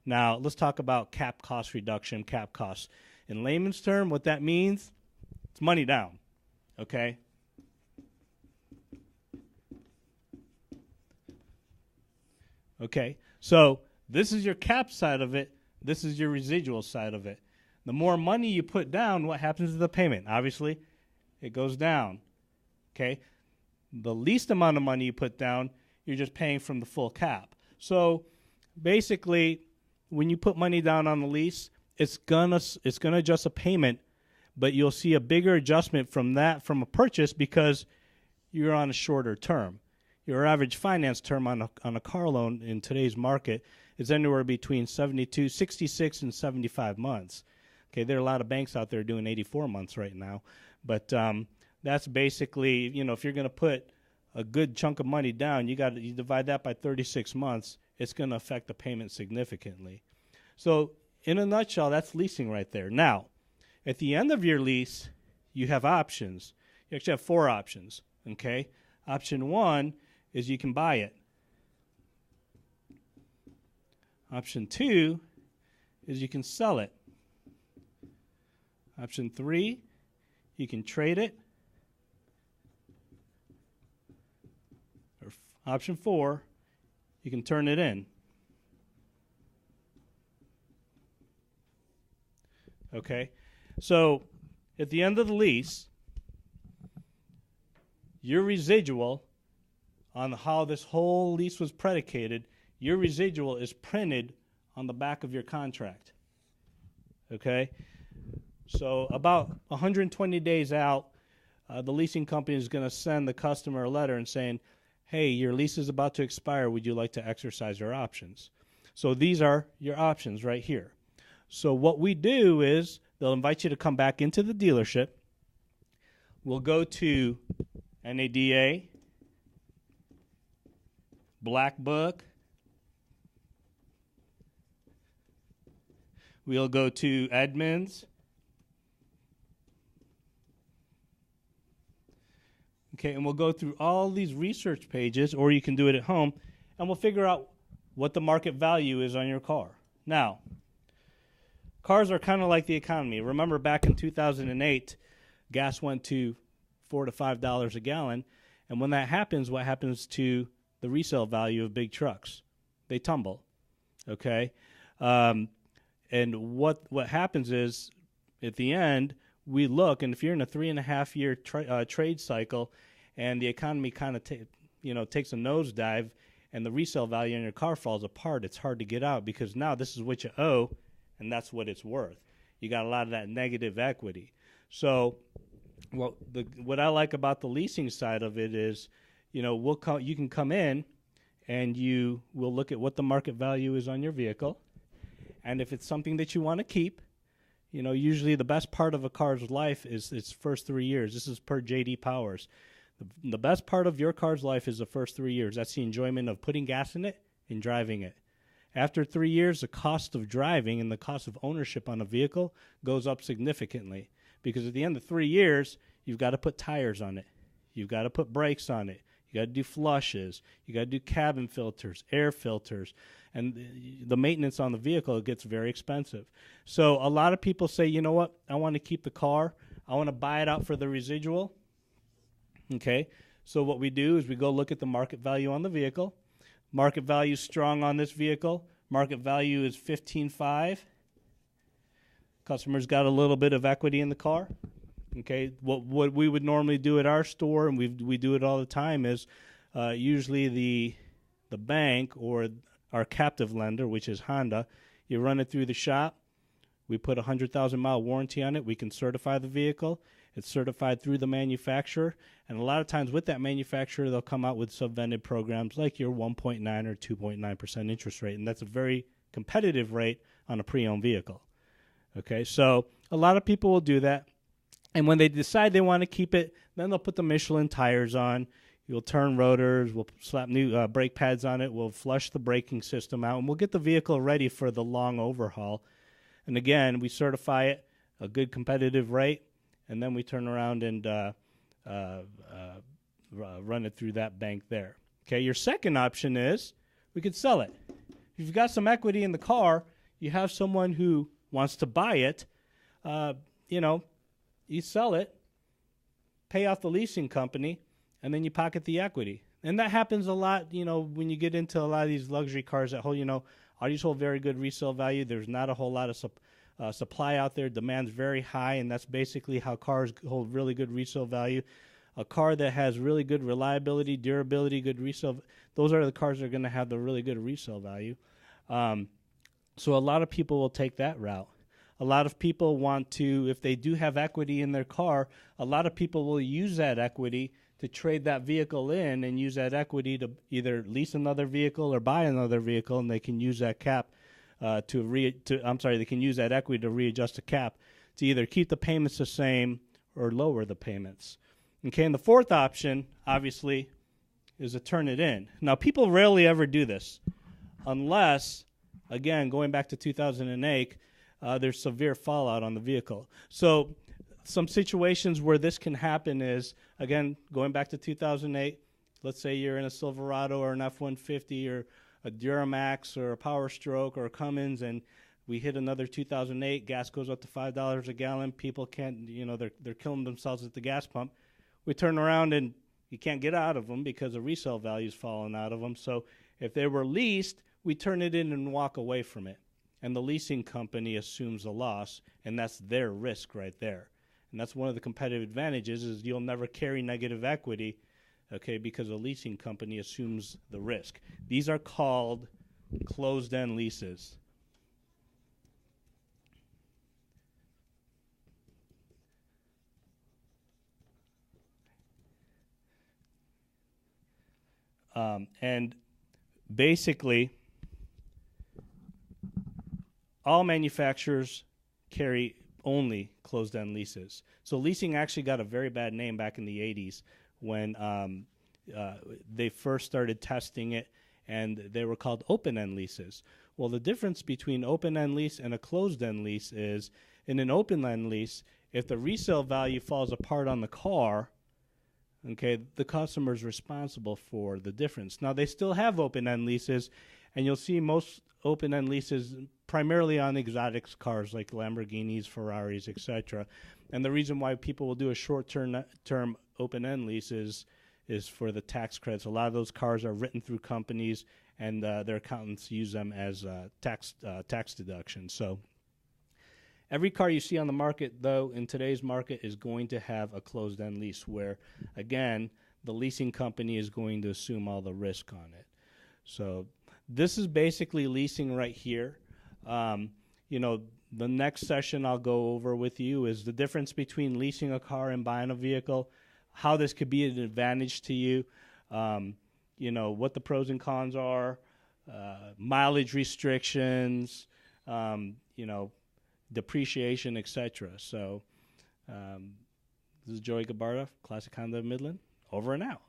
Now, let's talk about cap cost reduction, cap costs. In layman's term, what that means, it's money down, okay? Okay, so this is your cap side of it. This is your residual side of it. The more money you put down, what happens to the payment? Obviously, it goes down, okay? The least amount of money you put down, you're just paying from the full cap. So basically, when you put money down on the lease, it's gonna adjust a payment, but you'll see a bigger adjustment from a purchase because you're on a shorter term. Your average finance term on a car loan in today's market is anywhere between 66 and 75 months. Okay, there are a lot of banks out there doing 84 months right now, but that's basically, if you're going to put a good chunk of money down, you divide that by 36 months, it's going to affect the payment significantly. So in a nutshell, that's leasing right there. Now, at the end of your lease, you have options. You actually have 4 options, okay? Option 1 is you can buy it. Option 2 is you can sell it. Option 3, you can trade it. Or option 4, you can turn it in. Okay, so at the end of the lease, your residual on how this whole lease was predicated, your residual is printed on the back of your contract. Okay, so about 120 days out, the leasing company is going to send the customer a letter and saying, hey, your lease is about to expire. Would you like to exercise your options? So these are your options right here. So what we do is they'll invite you to come back into the dealership. We'll go to NADA, Black Book. We'll go to Edmunds. Okay, and we'll go through all these research pages, or you can do it at home, and we'll figure out what the market value is on your car. Now, cars are kind of like the economy. Remember back in 2008, gas went to $4 to $5 a gallon, and when that happens, what happens to the resale value of big trucks? They tumble, okay? And what happens is, at the end, we look, and if you're in a 3.5-year trade cycle, and the economy kind of takes a nosedive, and the resale value in your car falls apart, it's hard to get out because now this is what you owe, and that's what it's worth. You got a lot of that negative equity. So, what I like about the leasing side of it is, you can come in, and we'll look at what the market value is on your vehicle, and if it's something that you want to keep, usually the best part of a car's life is its first 3 years. This is per J.D. Powers. The best part of your car's life is the first 3 years. That's the enjoyment of putting gas in it and driving it. After 3 years, the cost of driving and the cost of ownership on a vehicle goes up significantly because at the end of 3 years, you've got to put tires on it. You've got to put brakes on it. You got to do flushes. You got to do cabin filters, air filters, and the maintenance on the vehicle gets very expensive. So a lot of people say, you know what, I want to keep the car. I want to buy it out for the residual. Okay, so what we do is we go look at the market value on the vehicle. Market value is strong on this vehicle. Market value is $15,500. Customer's got a little bit of equity in the car. Okay, what we would normally do at our store, and we do it all the time, is usually the bank or our captive lender, which is Honda, you run it through the shop. We put a 100,000-mile warranty on it. We can certify the vehicle. It's certified through the manufacturer, and a lot of times with that manufacturer, they'll come out with subvented programs like your 1.9 or 2.9% interest rate, and that's a very competitive rate on a pre-owned vehicle. Okay, so a lot of people will do that, and when they decide they want to keep it, then they'll put the Michelin tires on. You'll turn rotors, we'll slap new brake pads on it, we'll flush the braking system out, and we'll get the vehicle ready for the long overhaul. And again, we certify it a good competitive rate, and then we turn around and run it through that bank there. Okay, your second option is we could sell it. If you've got some equity in the car, you have someone who wants to buy it, you sell it, pay off the leasing company, and then you pocket the equity. And that happens a lot, when you get into a lot of these luxury cars that hold, all these hold very good resale value. There's not a whole lot of supply out there. Demand's very high, and that's basically how cars hold really good resale value. A car that has really good reliability, durability, good resale, those are the cars that are going to have the really good resale value. So a lot of people will take that route. A lot of people want to, if they do have equity in their car, a lot of people will use that equity to trade that vehicle in and use that equity to either lease another vehicle or buy another vehicle, and they can use that they can use that equity to readjust the cap to either keep the payments the same or lower the payments. Okay, and the fourth option, obviously, is to turn it in. Now, people rarely ever do this unless, again, going back to 2008, there's severe fallout on the vehicle. So some situations where this can happen is, again, going back to 2008, let's say you're in a Silverado or an F-150 or a Duramax or a Power Stroke or a Cummins, and we hit another 2008, gas goes up to $5 a gallon, people can't, they're killing themselves at the gas pump. We turn around and you can't get out of them because the resale value's fallen out of them. So if they were leased, we turn it in and walk away from it. And the leasing company assumes a loss, and that's their risk right there. And that's one of the competitive advantages is you'll never carry negative equity, okay, because a leasing company assumes the risk. These are called closed-end leases. And basically, all manufacturers carry only closed-end leases. So leasing actually got a very bad name back in the 80s when they first started testing it, and they were called open-end leases. Well, the difference between open-end lease and a closed-end lease is, in an open-end lease, if the resale value falls apart on the car, okay, the customer is responsible for the difference. Now, they still have open-end leases, and you'll see most open-end leases primarily on exotic cars like Lamborghinis, Ferraris, etc. And the reason why people will do a short-term open-end lease is for the tax credits. A lot of those cars are written through companies, and their accountants use them as tax deductions. So every car you see on the market, though, in today's market is going to have a closed-end lease where, again, the leasing company is going to assume all the risk on it. So this is basically leasing right here. The next session I'll go over with you is the difference between leasing a car and buying a vehicle, how this could be an advantage to you, what the pros and cons are, mileage restrictions, depreciation, etc. So this is Joey Gabarta, Classic Honda of Midland, over and out.